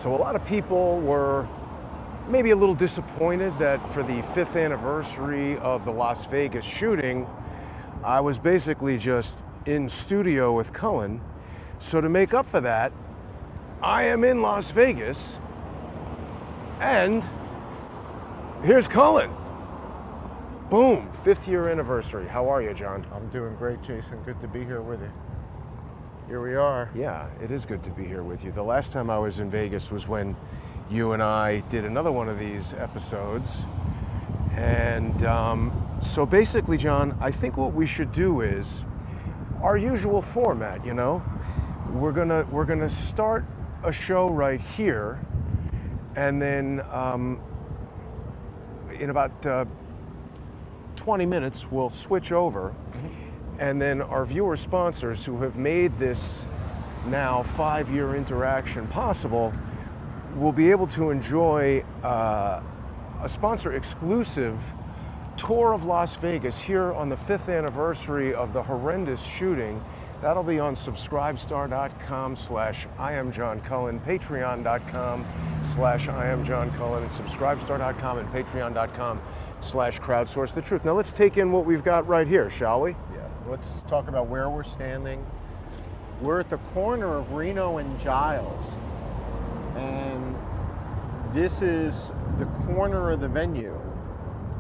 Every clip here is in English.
So a lot of people were maybe a little disappointed that for the 5th anniversary of the Las Vegas shooting, I was basically just in studio with Cullen. So to make up for that, I am in Las Vegas, and here's Cullen. Boom, 5th year anniversary. How are you, John? I'm doing great, Jason. Good to be here with you. Here we are. Yeah, it is good to be here with you. The last time I was in Vegas was when you and I did another one of these episodes. And so basically, John, I think what we should do is our usual format, you know? We're gonna start a show right here, and then in about 20 minutes, we'll switch over. And then our viewer sponsors who have made this now 5-year interaction possible will be able to enjoy a sponsor exclusive tour of Las Vegas here on the 5th anniversary of the horrendous shooting. That'll be on subscribestar.com/IamJohnCullen, patreon.com/IamJohnCullen, and subscribestar.com and patreon.com/crowdsource the truth. Now let's take in what we've got right here, shall we? Yeah. Let's talk about where we're standing. We're at the corner of Reno and Giles, and this is the corner of the venue.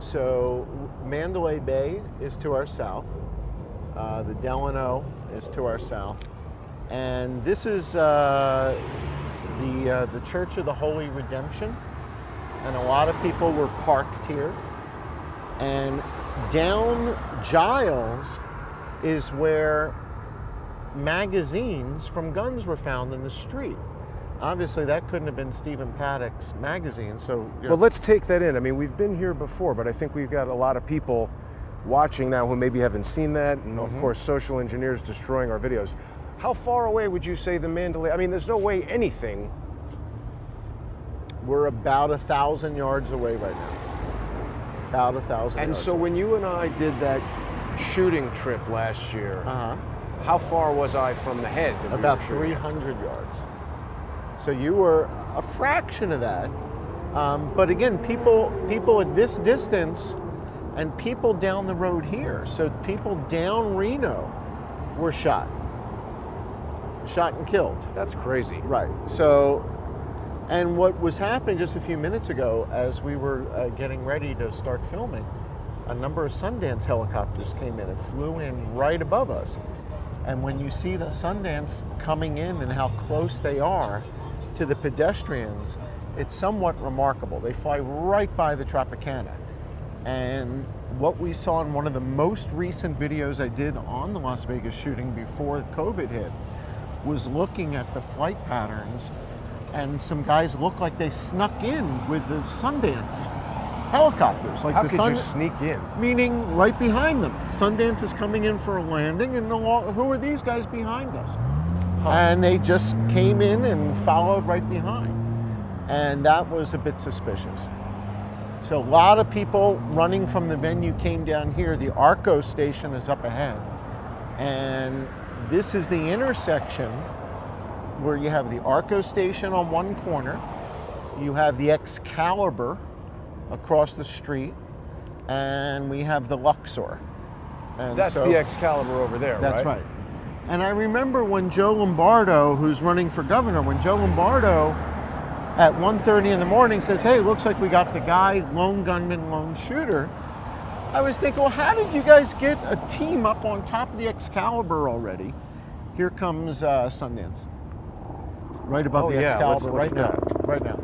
So Mandalay Bay is to our south, the Delano is to our south, and this is the Church of the Holy Redemption, and a lot of people were parked here. And down Giles is where magazines from guns were found in the street. Obviously, that couldn't have been Stephen Paddock's magazine, so... Well, let's take that in. I mean, we've been here before, but I think we've got a lot of people watching now who maybe haven't seen that, and of course, social engineers destroying our videos. How far away would you say the Mandalay... I mean, there's no way anything... We're about 1,000 yards away right now. About 1,000 yards. And so away. when you and I did that shooting trip last year, how far was I from the head? About 300 yards. So you were a fraction of that. But again, people at this distance and people down the road here. So people down Reno were shot and killed. That's crazy. Right. So, and what was happening just a few minutes ago as we were getting ready to start filming, a number of Sundance helicopters came in and flew in right above us. And when you see the Sundance coming in and how close they are to the pedestrians, it's somewhat remarkable. They fly right by the Tropicana. And what we saw in one of the most recent videos I did on the Las Vegas shooting before COVID hit was looking at the flight patterns, and some guys looked like they snuck in with the Sundance helicopters. Like How the could you sneak in? Meaning right behind them. Sundance is coming in for a landing, and who are these guys behind us? And they just came in and followed right behind. And that was a bit suspicious. So a lot of people running from the venue came down here. The Arco station is up ahead. And this is the intersection where you have the Arco station on one corner, you have the Excalibur across the street, and we have the Luxor. And That's the Excalibur over there, that's right? And I remember when Joe Lombardo, who's running for governor, when Joe Lombardo at 1:30 in the morning says, hey, looks like we got the guy, lone gunman, lone shooter, I was thinking, well, how did you guys get a team up on top of the Excalibur already? Here comes Sundance. Right above the Excalibur, right now. Right now.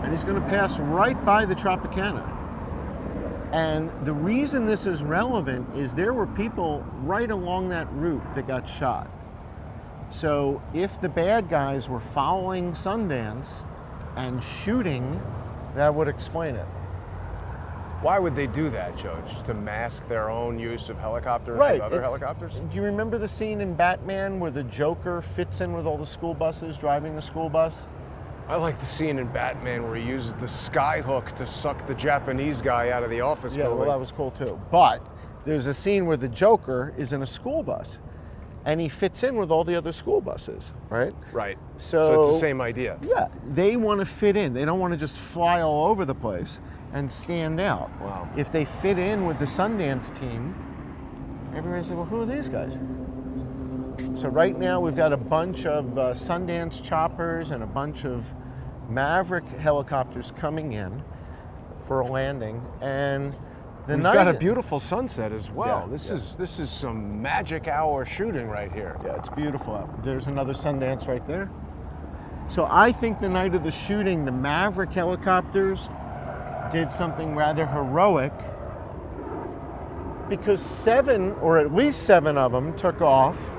And he's going to pass right by the Tropicana. And the reason this is relevant is there were people right along that route that got shot. So if the bad guys were following Sundance and shooting, that would explain it. Why would they do that, Joe? Just to mask their own use of helicopters with other helicopters? Do you remember the scene in Batman where the Joker fits in with all the school buses, driving the school bus? I like the scene in Batman where he uses the sky hook to suck the Japanese guy out of the office building. Yeah, well, that was cool too. But there's a scene where the Joker is in a school bus, and he fits in with all the other school buses, right? Right. So it's the same idea. Yeah, they want to fit in. They don't want to just fly all over the place and stand out. Wow. If they fit in with the Sundance team, everybody says, well, who are these guys? So right now we've got a bunch of Sundance choppers and a bunch of Maverick helicopters coming in for a landing, and We've got a beautiful sunset as well. Yeah, This is some magic hour shooting right here. Yeah, it's beautiful out. There's another Sundance right there. So I think the night of the shooting, the Maverick helicopters did something rather heroic, because 7, or at least 7 of them took off.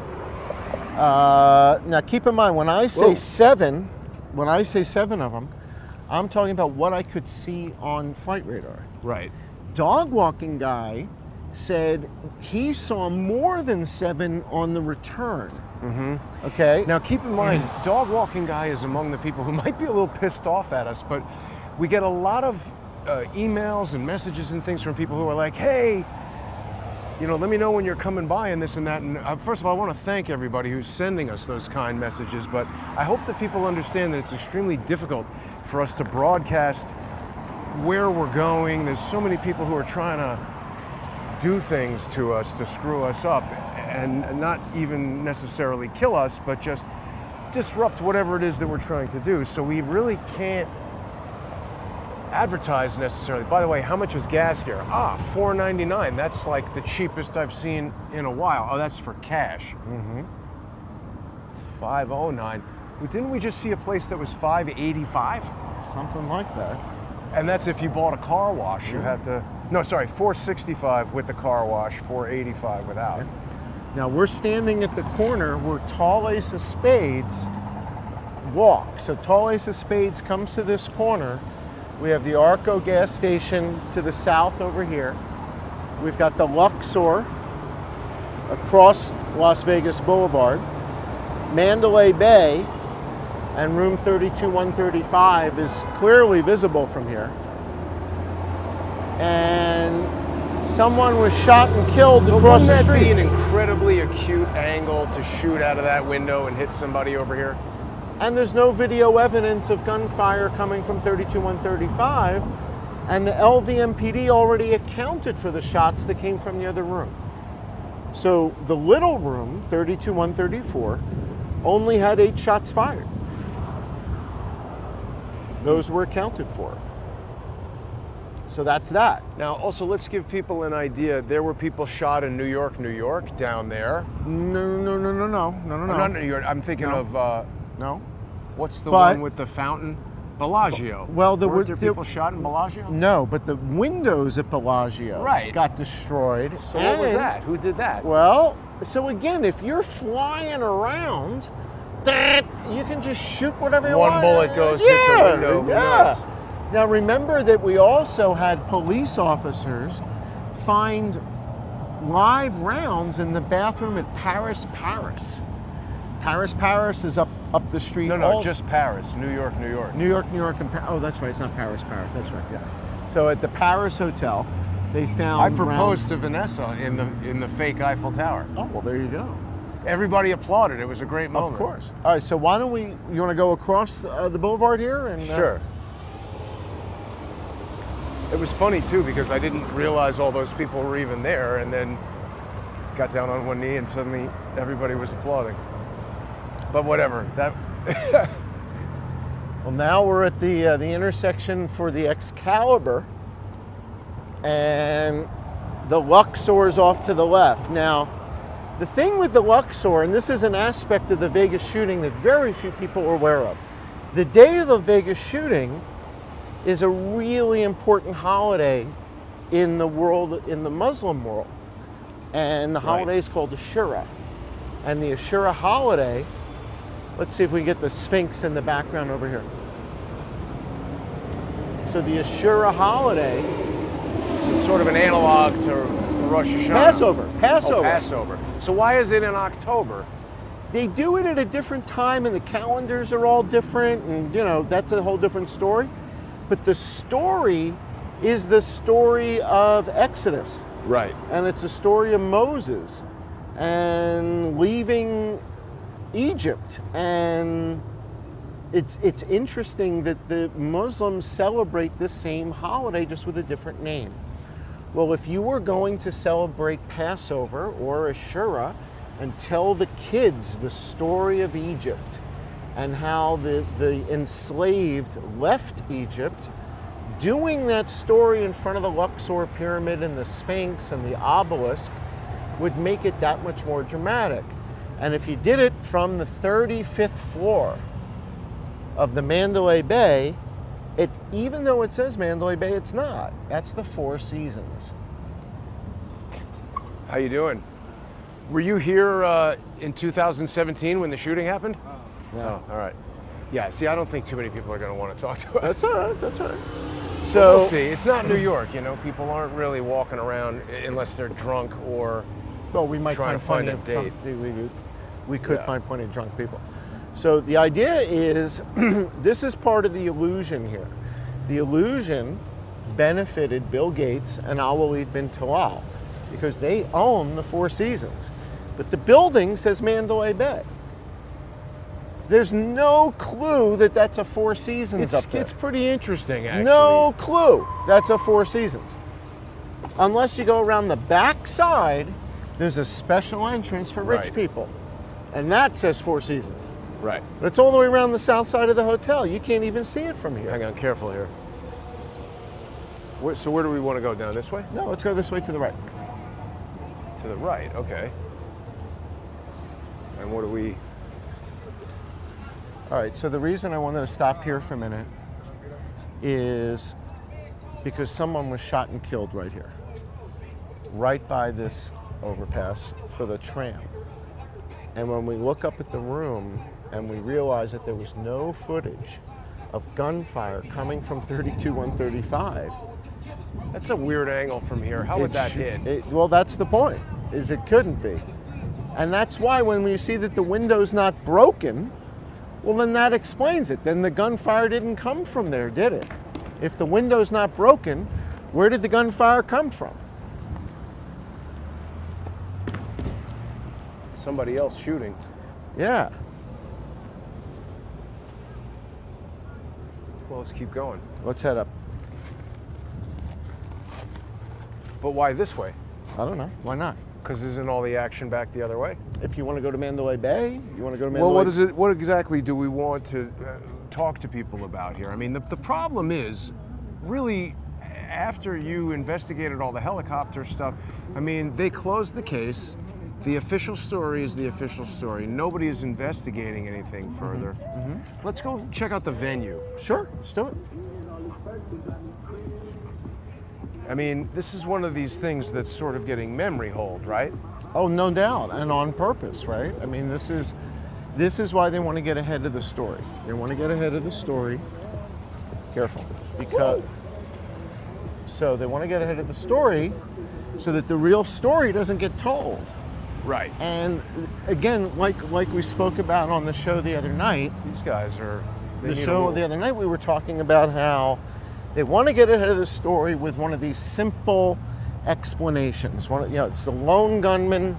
Now keep in mind, when I say 7 of them, I'm talking about what I could see on flight radar. Right. Dog walking guy said he saw more than 7 on the return. Mm-hmm. Okay. Now keep in mind, dog walking guy is among the people who might be a little pissed off at us, but we get a lot of emails and messages and things from people who are like, hey, let me know when you're coming by and this and that. And first of all, I want to thank everybody who's sending us those kind messages, but I hope that people understand that it's extremely difficult for us to broadcast where we're going. There's so many people who are trying to do things to us to screw us up, and not even necessarily kill us, but just disrupt whatever it is that we're trying to do. So we really can't advertise necessarily. By the way, how much is gas here? $4.99. That's like the cheapest I've seen in a while. Oh, that's for cash. Mm-hmm. $5.09. Didn't we just see a place that was $5.85? Something like that. And that's if you bought a car wash. You have to. No, sorry, $4.65 with the car wash, $4.85 without. Now we're standing at the corner where Tall Ace of Spades walk. So Tall Ace of Spades comes to this corner. We have the Arco gas station to the south over here. We've got the Luxor across Las Vegas Boulevard. Mandalay Bay and room 32135 is clearly visible from here. And someone was shot and killed across the street. Wouldn't that be an incredibly acute angle to shoot out of that window and hit somebody over here? And there's no video evidence of gunfire coming from 32135, and the LVMPD already accounted for the shots that came from the other room. So the little room, 32134, only had 8 shots fired. Those were accounted for. So that's that. Now, also, let's give people an idea. There were people shot in New York, down there. No. Not New York. I'm thinking of. No. What's the one with the fountain? Bellagio. Well, Weren't there people shot in Bellagio? No, but the windows at Bellagio got destroyed. So what was that? Who did that? Well, so again, if you're flying around, you can just shoot whatever you want. One bullet goes, hits a window. Yeah. Now remember that we also had police officers find live rounds in the bathroom at Paris. Paris is up the street. No, just Paris. New York. New York, and oh, that's right. It's not Paris. That's right. Yeah. So at the Paris Hotel, they found. I proposed to Vanessa in the fake Eiffel Tower. Oh well, there you go. Everybody applauded. It was a great moment. Of course. All right. So why don't we? You want to go across the boulevard here? And sure. It was funny too because I didn't realize all those people were even there, and then got down on one knee, and suddenly everybody was applauding. But whatever. Well, now we're at the intersection for the Excalibur, and the Luxor's off to the left. Now, the thing with the Luxor, and this is an aspect of the Vegas shooting that very few people are aware of, the day of the Vegas shooting is a really important holiday in the world, in the Muslim world, and the holiday is called Ashura. And the Ashura holiday. Let's see if we can get the Sphinx in the background over here. So the Ashura holiday. This is sort of an analog to Rosh Hashanah. Passover. Oh, Passover. So why is it in October? They do it at a different time, and the calendars are all different, and that's a whole different story. But the story is the story of Exodus. Right. And it's a story of Moses and leaving Egypt. And it's interesting that the Muslims celebrate this same holiday just with a different name. Well, if you were going to celebrate Passover or Ashura and tell the kids the story of Egypt and how the enslaved left Egypt, doing that story in front of the Luxor pyramid and the Sphinx and the obelisk would make it that much more dramatic. And if you did it from the 35th floor of the Mandalay Bay, even though it says Mandalay Bay, it's not. That's the Four Seasons. How you doing? Were you here in 2017 when the shooting happened? No. Oh, all right. Yeah, see, I don't think too many people are going to want to talk to us. That's all right, that's all right. Well, So, we'll see. It's not New York, you know. People aren't really walking around unless they're drunk or well, we might trying find to plenty find of a date. drunk, we could Yeah. find plenty of drunk people. So the idea is, this is part of the illusion here. The illusion benefited Bill Gates and Al-Walid bin Talal because they own the Four Seasons. But the building says Mandalay Bay. There's no clue that that's a Four Seasons up there. It's pretty interesting, actually. No clue that's a Four Seasons. Unless you go around the back side, there's a special entrance for rich Right. people. And that says Four Seasons. Right. But it's all the way around the south side of the hotel. You can't even see it from here. Hang on, careful here. So where do we want to go? Down this way? No, let's go this way to the right. To the right, okay. And what do we... All right, so the reason I wanted to stop here for a minute is because someone was shot and killed right here, right by this overpass for the tram. And when we look up at the room and we realize that there was no footage of gunfire coming from 32-135, That's a weird angle from here. How would that hit? well, that's the point, is it couldn't be. And that's why when we see that the window's not broken, well, then that explains it. Then the gunfire didn't come from there, did it? If the window's not broken, where did the gunfire come from? Somebody else shooting. Yeah. Well, let's keep going. Let's head up. But why this way? I don't know. Why not? Because isn't all the action back the other way? If you want to go to Mandalay Bay, you want to go to Mandalay Well, what is it? What exactly do we want to talk to people about here? I mean, the problem is, really, after you investigated all the helicopter stuff, I mean, they closed the case. The official story is the official story. Nobody is investigating anything further. Let's go check out the venue. Sure, let's do it. I mean, this is one of these things that's sort of getting memory hold, right? Oh, no doubt, and on purpose, right? I mean, this is why they want to get ahead of the story. They want to get ahead of the story. Careful, because so they want to get ahead of the story, so that the real story doesn't get told. Right. And again, like we spoke about on the show the other night, These guys are. They the need a show little- the other night we were talking about how they want to get ahead of the story with one of these simple explanations. It's the lone gunman,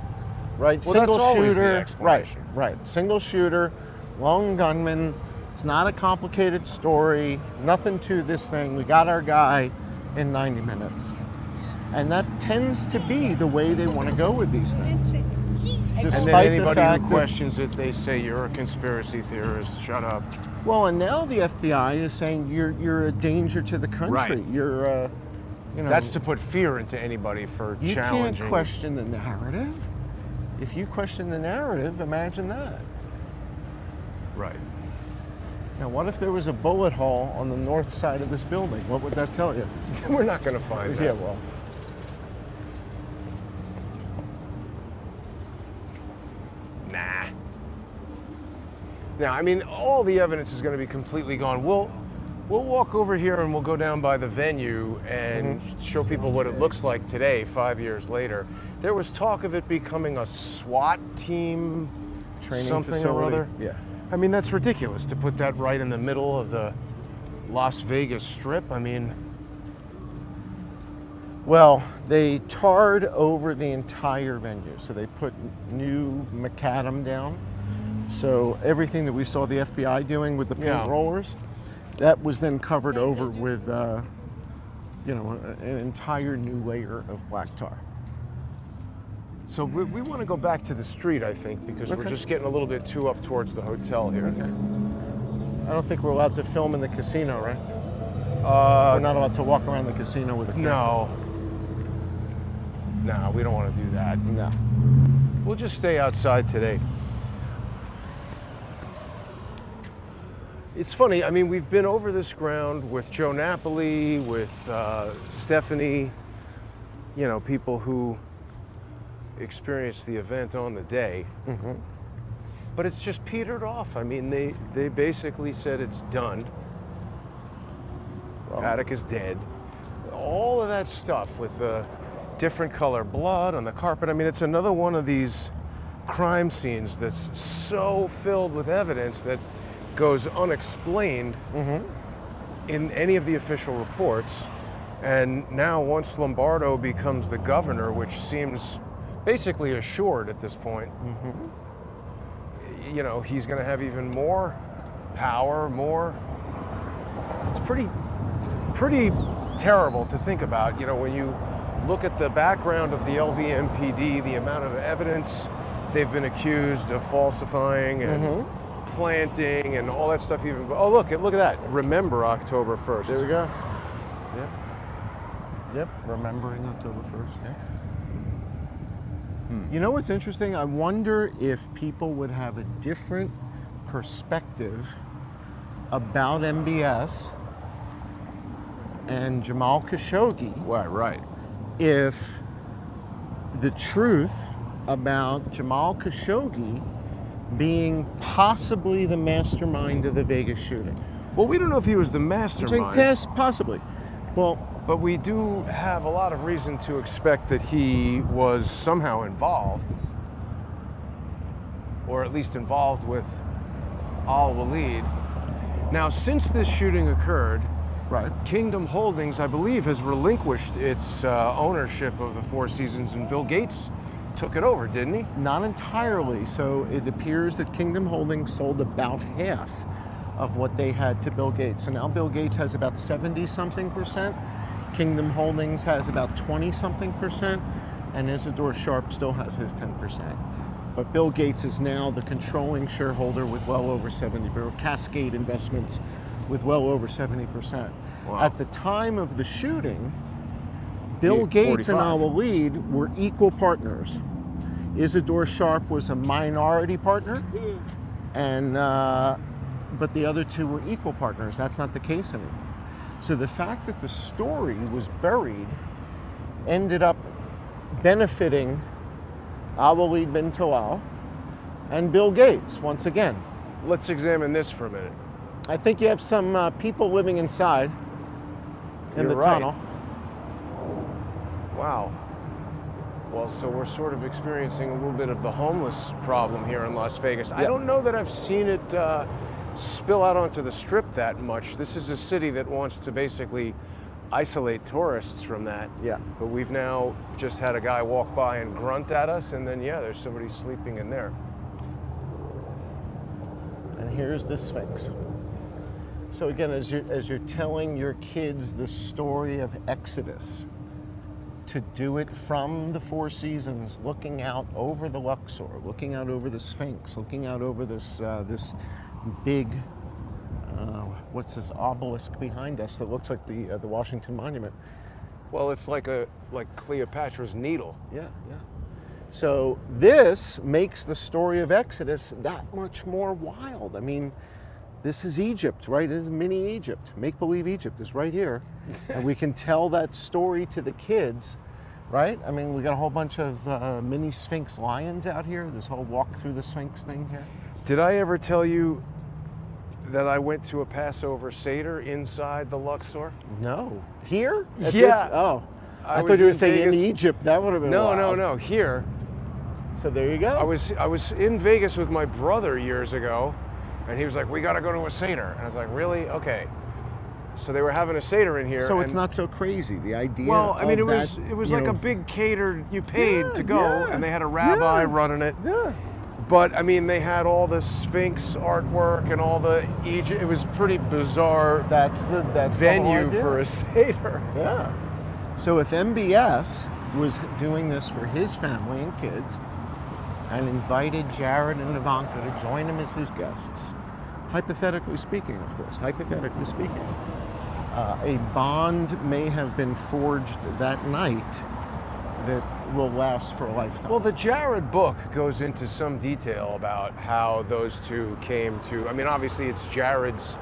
right? Well, Single that's always the shooter, explanation. right. Single shooter, lone gunman. It's not a complicated story. Nothing to this thing. We got our guy in 90 minutes, and that tends to be the way they want to go with these things. And then Despite the anybody fact who that questions it, they say you're a conspiracy theorist. Shut up. well, and now the FBI is saying you're a danger to the country. Right. You're, That's to put fear into anybody for you challenging. can't question the narrative. If you question the narrative, imagine that. Right. Now, what if there was a bullet hole on the north side of this building? What would that tell you? We're not going to find that. Yeah, well, Nah. Now, I mean, all the evidence is going to be completely gone. We'll walk over here and we'll go down by the venue and show people what it looks like today, 5 years later. There was talk of it becoming a SWAT team, training something facility. or other. Yeah. I mean, that's ridiculous to put that right in the middle of the Las Vegas Strip. I mean, Well, they tarred over the entire venue. So they put new macadam down. So everything that we saw the FBI doing with the paint rollers, that was then covered over with, you know, an entire new layer of black tar. So we want to go back to the street, I think, because we're just getting a little bit too up towards the hotel here. Okay. I don't think we're allowed to film in the casino, right? We're not allowed to walk around the casino with a camera. No, we don't want to do that. No. We'll just stay outside today. It's funny, I mean, we've been over this ground with Joe Napoli, with Stephanie, you know, people who experienced the event on the day. Mm-hmm. But it's just petered off. I mean, they basically said it's done. Well, Paddock is dead. All of that stuff with the different color blood on the carpet. I mean, it's another one of these crime scenes that's so filled with evidence that goes unexplained in any of the official reports. And now once Lombardo becomes the governor, which seems basically assured at this point, you know, he's going to have even more power, more. It's pretty terrible to think about, you know, when you look at the background of the LVMPD, the amount of evidence they've been accused of falsifying and planting and all that stuff. Even look at that. Remember October 1st. there we go. Yep. Remembering October 1st. Yeah. You know what's interesting? I wonder if people would have a different perspective about MBS and Jamal Khashoggi Right. if the truth about Jamal Khashoggi being possibly the mastermind of the Vegas shooting. Well, we don't know if he was the I'm mastermind. saying possibly. Well, But we do have a lot of reason to expect that he was somehow involved, or at least involved with Al-Walid. Now, since this shooting occurred, right. Kingdom Holdings, I believe, has relinquished its ownership of the Four Seasons, and Bill Gates took it over, didn't he? Not entirely. So it appears that Kingdom Holdings sold about half of what they had to Bill Gates. So now Bill Gates has about 70-something%. Kingdom Holdings has about 20-something%, and Isidore Sharp still has his 10%. But Bill Gates is now the controlling shareholder with well over 70%, or Cascade Investments with well over 70%. Wow. At the time of the shooting, Bill 45. Gates and Al-Walid were equal partners. Isidore Sharp was a minority partner, and but the other two were equal partners. That's not the case anymore. So the fact that the story was buried ended up benefiting Al-Walid bin Talal and Bill Gates once again. Let's examine this for a minute. I think you have some people living inside in You're the right. tunnel. Wow. Well, so we're sort of experiencing a little bit of the homeless problem here in Las Vegas. I don't know that I've seen it spill out onto the Strip that much. This is a city that wants to basically isolate tourists from that. Yeah. But we've now just had a guy walk by and grunt at us, and then, there's somebody sleeping in there. And here's the Sphinx. So again, as you're telling your kids the story of Exodus, to do it from the Four Seasons, looking out over the Luxor, looking out over the Sphinx, looking out over this this big, what's this obelisk behind us that looks like the Washington Monument. Well, it's like Cleopatra's Needle. Yeah. So this makes the story of Exodus that much more wild. I mean, this is Egypt, right? This is mini Egypt. Make-believe Egypt is right here. And we can tell that story to the kids, right? I mean, we got a whole bunch of mini Sphinx lions out here, this whole walk through the Sphinx thing here. Did I ever tell you that I went to a Passover Seder inside the Luxor? No. Here? At Yeah. this? Oh. I was thought you were in saying in Vegas. Egypt. That would have been wild. No, here. So there you go. I was in Vegas with my brother years ago, and he was like, "We got to go to a Seder," and I was like, "Really? Okay." So they were having a Seder in here. So it's and- not so crazy. The idea. Well, I mean, of it was you like know, a big catered. You paid Yeah, to go, yeah, and they had a rabbi yeah. running it. Yeah. But I mean, they had all the Sphinx artwork and all the Egypt. It was pretty bizarre That's the whole venue idea. for a Seder. Yeah. So if MBS was doing this for his family and kids, and invited Jared and Ivanka to join him as his guests, hypothetically speaking, of course, hypothetically speaking, a bond may have been forged that night that will last for a lifetime. Well, the Jared book goes into some detail about how those two came to. I mean, obviously, it's Jared's,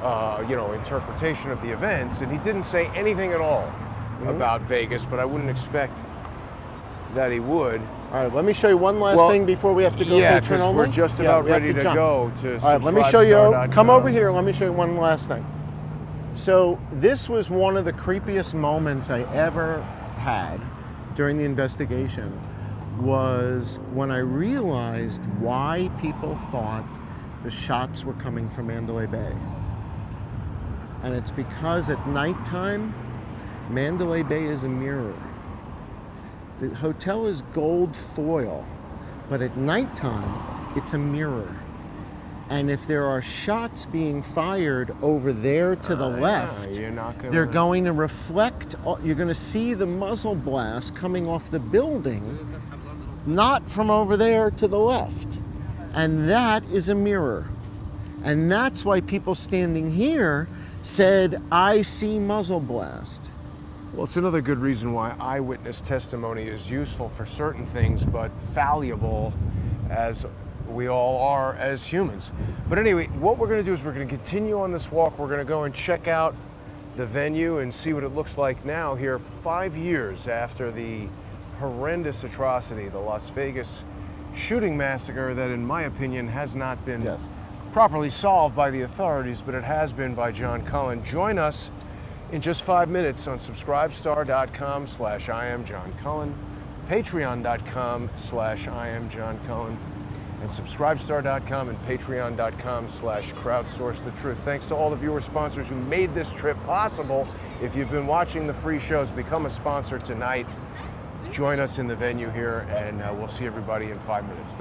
interpretation of the events, and he didn't say anything at all about Vegas. But I wouldn't expect that he would. All right, let me show you one last Well, thing before we have to go Yeah, patron because only. we're just Yeah, about we have ready to jump. go to. All right, let me show you. subscribestar.com. Come over here. Let me show you one last thing. So this was one of the creepiest moments I ever had during the investigation. Was when I realized why people thought the shots were coming from Mandalay Bay. And it's because at nighttime, Mandalay Bay is a mirror. The hotel is gold foil, but at nighttime, it's a mirror. And if there are shots being fired over there to the left, you're not gonna. they're going to reflect, you're going to see the muzzle blast coming off the building, not from over there to the left. And that is a mirror. And that's why people standing here said, I see muzzle blast. Well, it's another good reason why eyewitness testimony is useful for certain things, but fallible as we all are as humans. But anyway, what we're going to do is we're going to continue on this walk. We're going to go and check out the venue and see what it looks like now here 5 years after the horrendous atrocity, the Las Vegas shooting massacre that, in my opinion, has not been Yes. properly solved by the authorities, but it has been by John Cullen. Join us in just 5 minutes on subscribestar.com/IamJohnCullen, patreon.com/IamJohnCullen, and subscribestar.com and patreon.com/crowdsourcethetruth. Thanks to all the viewer sponsors who made this trip possible. If you've been watching the free shows, become a sponsor tonight. Join us in the venue here, and we'll see everybody in 5 minutes.